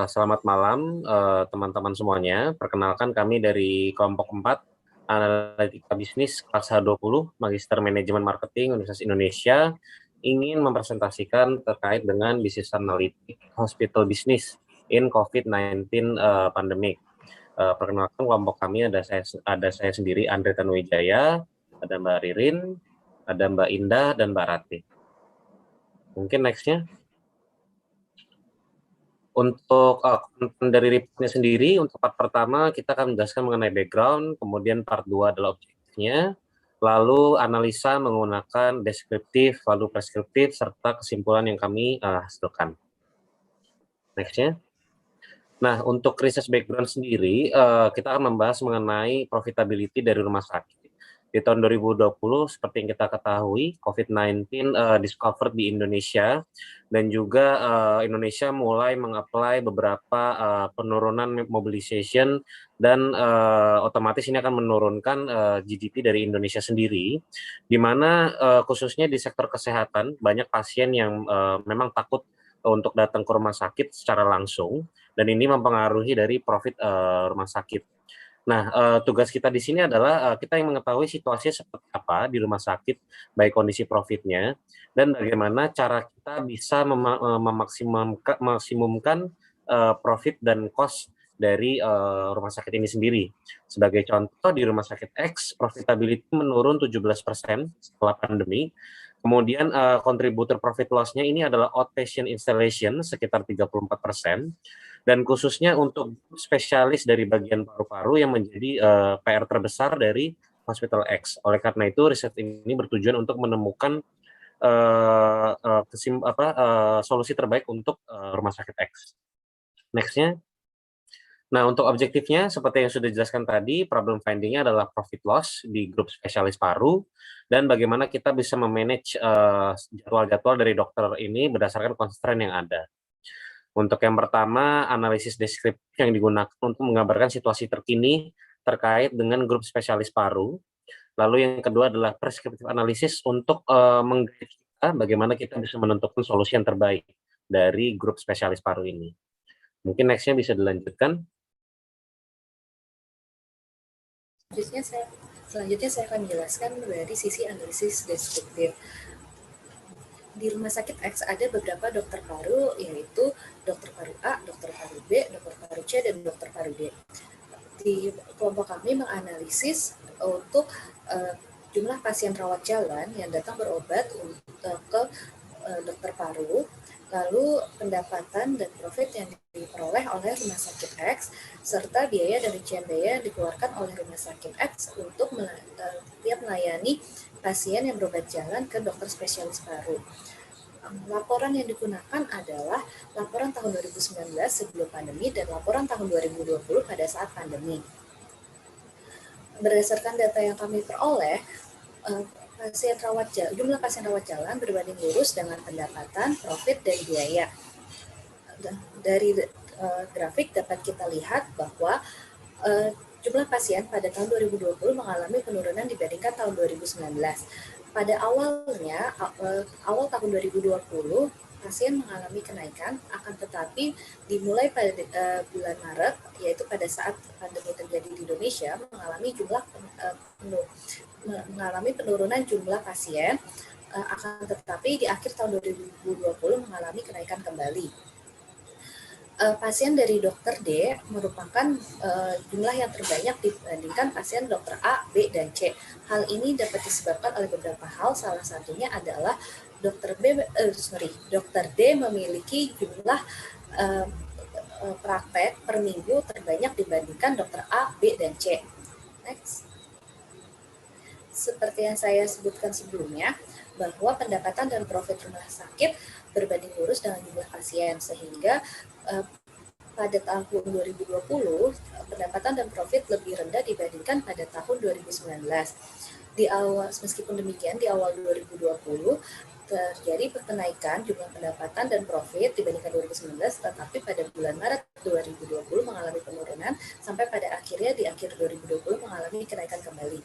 Selamat malam teman-teman semuanya. Perkenalkan kami dari kelompok 4 Analitika Bisnis kelas H20 Magister Manajemen Marketing Universitas Indonesia ingin mempresentasikan terkait dengan bisnis analitik hospital business in COVID-19 pandemic. Perkenalkan kelompok kami ada saya sendiri Andre Tanuwijaya, ada Mbak Ririn, ada Mbak Indah dan Mbak Rati. Mungkin nextnya. Untuk konten dari reportnya sendiri, untuk part pertama kita akan menjelaskan mengenai background, kemudian part 2 adalah objektifnya, lalu analisa menggunakan deskriptif, lalu preskriptif, serta kesimpulan yang kami hasilkan. Nextnya. Nah, untuk research background sendiri, kita akan membahas mengenai profitability dari rumah sakit. Di tahun 2020, seperti yang kita ketahui, COVID-19 discovered di Indonesia, dan juga Indonesia mulai meng-apply beberapa penurunan mobilization, dan otomatis ini akan menurunkan GDP dari Indonesia sendiri, di mana khususnya di sektor kesehatan, banyak pasien yang memang takut untuk datang ke rumah sakit secara langsung, dan ini mempengaruhi dari profit rumah sakit. Nah, tugas kita di sini adalah kita yang mengetahui situasinya seperti apa di rumah sakit, baik kondisi profitnya, dan bagaimana cara kita bisa memaksimumkan profit dan cost dari rumah sakit ini sendiri. Sebagai contoh, di rumah sakit X, profitability menurun 17% setelah pandemi. Kemudian kontributor profit loss-nya ini adalah outpatient installation sekitar 34%, dan khususnya untuk spesialis dari bagian paru-paru yang menjadi PR terbesar dari Hospital X. Oleh karena itu, riset ini bertujuan untuk menemukan solusi terbaik untuk rumah sakit X. Next-nya. Nah, untuk objektifnya, seperti yang sudah dijelaskan tadi, problem finding-nya adalah profit loss di grup spesialis paru, dan bagaimana kita bisa memanage jadwal-jadwal dari dokter ini berdasarkan constraint yang ada. Untuk yang pertama, analisis deskriptif yang digunakan untuk menggambarkan situasi terkini terkait dengan grup spesialis paru. Lalu yang kedua adalah preskriptif analisis untuk mengguide kita bagaimana kita bisa menentukan solusi yang terbaik dari grup spesialis paru ini. Mungkin next-nya bisa dilanjutkan. Selanjutnya saya akan menjelaskan dari sisi analisis deskriptif. Di rumah sakit X ada beberapa dokter paru, yaitu dokter paru A, dokter paru B, dokter paru C, dan dokter paru D. Di kelompok kami menganalisis untuk jumlah pasien rawat jalan yang datang berobat ke dokter paru, lalu pendapatan dan profit yang diperoleh oleh rumah sakit X, serta biaya dan rincian biaya yang dikeluarkan oleh rumah sakit X untuk tiap melayani pasien yang berobat jalan ke dokter spesialis paru. Laporan yang digunakan adalah laporan tahun 2019 sebelum pandemi dan laporan tahun 2020 pada saat pandemi. Berdasarkan data yang kami peroleh, jumlah pasien rawat jalan berbanding lurus dengan pendapatan, profit, dan biaya. Dari grafik dapat kita lihat bahwa jumlah pasien pada tahun 2020 mengalami penurunan dibandingkan tahun 2019. Pada awal tahun 2020, pasien mengalami kenaikan, akan tetapi dimulai pada bulan Maret, yaitu pada saat pandemi terjadi di Indonesia, mengalami penurunan jumlah pasien, akan tetapi di akhir tahun 2020 mengalami kenaikan kembali. Pasien dari dokter D merupakan jumlah yang terbanyak dibandingkan pasien dokter A, B, dan C. Hal ini dapat disebabkan oleh beberapa hal, salah satunya adalah dokter D memiliki jumlah praktek per minggu terbanyak dibandingkan dokter A, B, dan C. Next. Seperti yang saya sebutkan sebelumnya, bahwa pendapatan dan profit rumah sakit berbanding lurus dengan jumlah pasien, sehingga pada tahun 2020 pendapatan dan profit lebih rendah dibandingkan pada tahun 2019. Meskipun demikian, di awal 2020 terjadi kenaikan jumlah pendapatan dan profit dibandingkan 2019, tetapi pada bulan Maret 2020 mengalami penurunan sampai pada akhirnya di akhir 2020 mengalami kenaikan kembali.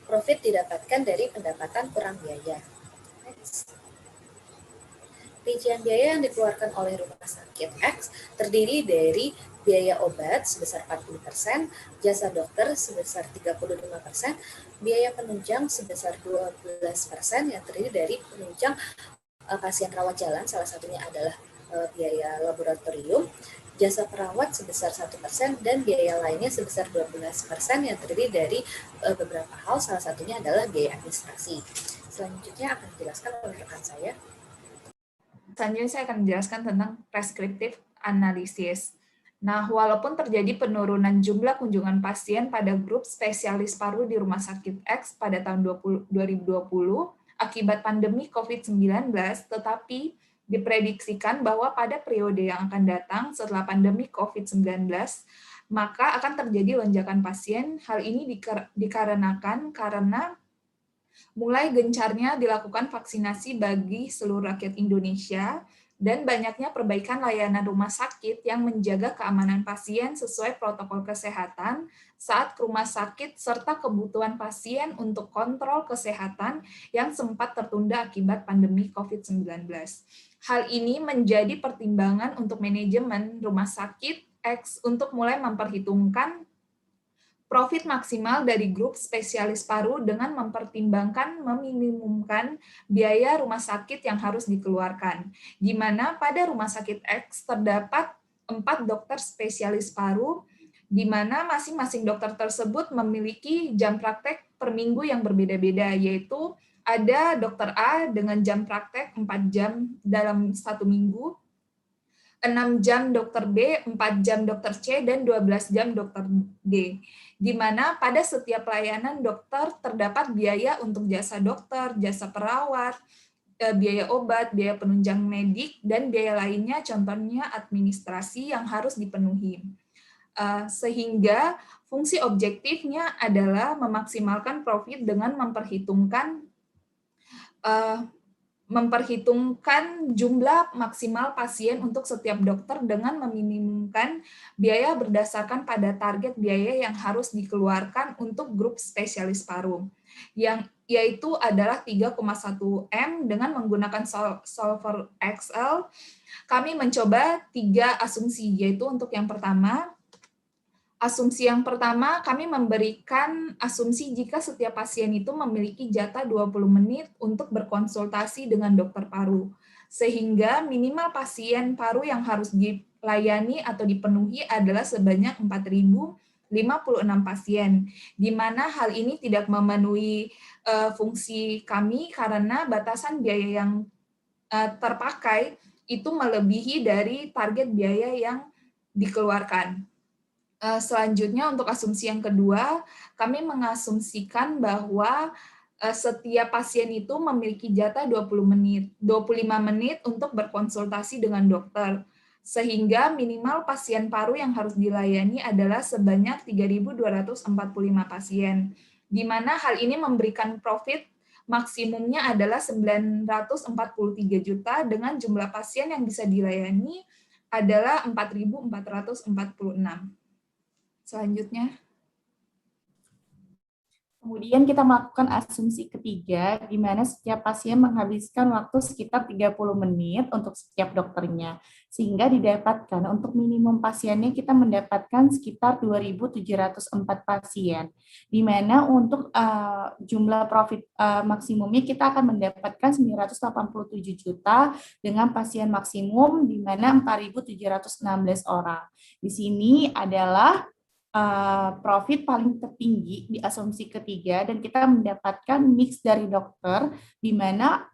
Profit didapatkan dari pendapatan kurang biaya. Next. Rincian biaya yang dikeluarkan oleh rumah sakit X terdiri dari biaya obat sebesar 40%, jasa dokter sebesar 35%, biaya penunjang sebesar 12% yang terdiri dari penunjang pasien rawat jalan, salah satunya adalah biaya laboratorium, jasa perawat sebesar 1%, dan biaya lainnya sebesar 12% yang terdiri dari beberapa hal, salah satunya adalah biaya administrasi. Selanjutnya akan dijelaskan oleh rekan saya. Selanjutnya saya akan menjelaskan tentang prescriptive analysis. Nah, walaupun terjadi penurunan jumlah kunjungan pasien pada grup spesialis paru di Rumah Sakit X pada tahun 2020 akibat pandemi COVID-19, tetapi diprediksikan bahwa pada periode yang akan datang setelah pandemi COVID-19, maka akan terjadi lonjakan pasien. Hal ini dikarenakan karena mulai gencarnya dilakukan vaksinasi bagi seluruh rakyat Indonesia dan banyaknya perbaikan layanan rumah sakit yang menjaga keamanan pasien sesuai protokol kesehatan saat ke rumah sakit serta kebutuhan pasien untuk kontrol kesehatan yang sempat tertunda akibat pandemi COVID-19. Hal ini menjadi pertimbangan untuk manajemen rumah sakit X untuk mulai memperhitungkan profit maksimal dari grup spesialis paru dengan mempertimbangkan meminimumkan biaya rumah sakit yang harus dikeluarkan, di mana pada rumah sakit X terdapat 4 dokter spesialis paru, di mana masing-masing dokter tersebut memiliki jam praktek per minggu yang berbeda-beda, yaitu ada dokter A dengan jam praktek 4 jam dalam 1 minggu, 6 jam dokter B, 4 jam dokter C, dan 12 jam dokter D. Di mana pada setiap pelayanan dokter terdapat biaya untuk jasa dokter, jasa perawat, biaya obat, biaya penunjang medik, dan biaya lainnya, contohnya administrasi yang harus dipenuhi. Sehingga fungsi objektifnya adalah memaksimalkan profit dengan memperhitungkan jumlah maksimal pasien untuk setiap dokter dengan meminimumkan biaya berdasarkan pada target biaya yang harus dikeluarkan untuk grup spesialis paru, yang yaitu adalah 3,1 M dengan menggunakan solver Excel. Kami mencoba 3 asumsi, yaitu untuk yang pertama, asumsi yang pertama, kami memberikan asumsi jika setiap pasien itu memiliki jatah 20 menit untuk berkonsultasi dengan dokter paru, sehingga minimal pasien paru yang harus dilayani atau dipenuhi adalah sebanyak 4.056 pasien, di mana hal ini tidak memenuhi fungsi kami karena batasan biaya yang terpakai itu melebihi dari target biaya yang dikeluarkan. Selanjutnya untuk asumsi yang kedua, kami mengasumsikan bahwa setiap pasien itu memiliki jatah 25 menit untuk berkonsultasi dengan dokter, sehingga minimal pasien paru yang harus dilayani adalah sebanyak 3.245 pasien, di mana hal ini memberikan profit maksimumnya adalah 943 juta dengan jumlah pasien yang bisa dilayani adalah 4.446. Selanjutnya. Kemudian kita melakukan asumsi ketiga, di mana setiap pasien menghabiskan waktu sekitar 30 menit untuk setiap dokternya. Sehingga didapatkan untuk minimum pasiennya kita mendapatkan sekitar 2.704 pasien. Di mana untuk jumlah profit maksimumnya kita akan mendapatkan 987 juta dengan pasien maksimum di mana 4.716 orang. Di sini adalah profit paling tertinggi di asumsi ketiga dan kita mendapatkan mix dari dokter di mana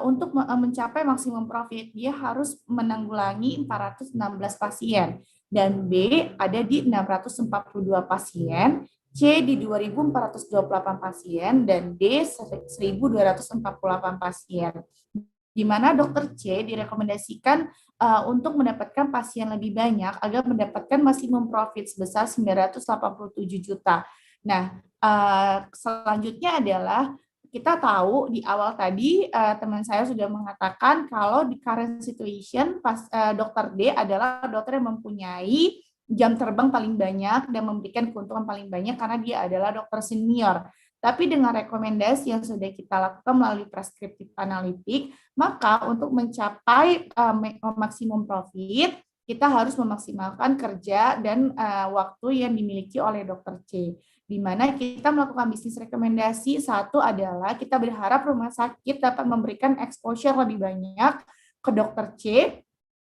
untuk mencapai maksimum profit dia harus menanggulangi 416 pasien dan B ada di 642 pasien, C di 2.428 pasien dan D 1.248 pasien. Di mana dokter C direkomendasikan untuk mendapatkan pasien lebih banyak agar mendapatkan maksimum profit sebesar 987 juta. Nah, selanjutnya adalah kita tahu di awal tadi teman saya sudah mengatakan kalau di current situation dokter D adalah dokter yang mempunyai jam terbang paling banyak dan memberikan keuntungan paling banyak karena dia adalah dokter senior. Tapi dengan rekomendasi yang sudah kita lakukan melalui preskriptif analitik, maka untuk mencapai maksimum profit, kita harus memaksimalkan kerja dan waktu yang dimiliki oleh dokter C. Di mana kita melakukan bisnis rekomendasi, satu adalah kita berharap rumah sakit dapat memberikan exposure lebih banyak ke dokter C,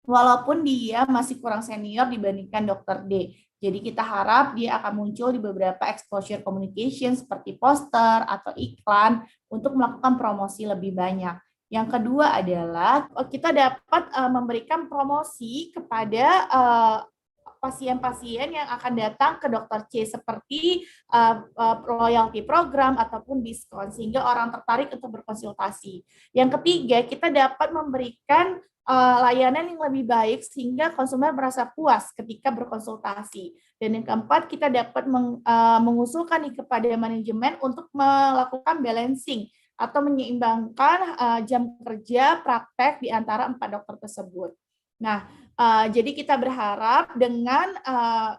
walaupun dia masih kurang senior dibandingkan dokter D. Jadi kita harap dia akan muncul di beberapa exposure communication seperti poster atau iklan untuk melakukan promosi lebih banyak. Yang kedua adalah kita dapat memberikan promosi kepada pasien-pasien yang akan datang ke dokter C seperti loyalty program ataupun diskon sehingga orang tertarik untuk berkonsultasi. Yang ketiga, kita dapat memberikan layanan yang lebih baik sehingga konsumen merasa puas ketika berkonsultasi. Dan yang keempat, kita dapat mengusulkan kepada manajemen untuk melakukan balancing atau menyeimbangkan jam kerja praktek di antara 4 dokter tersebut. Nah, jadi kita berharap dengan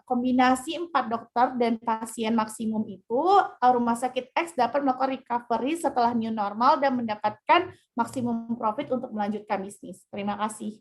kombinasi 4 dokter dan pasien maksimum itu, Rumah Sakit X dapat melakukan recovery setelah new normal dan mendapatkan maksimum profit untuk melanjutkan bisnis. Terima kasih.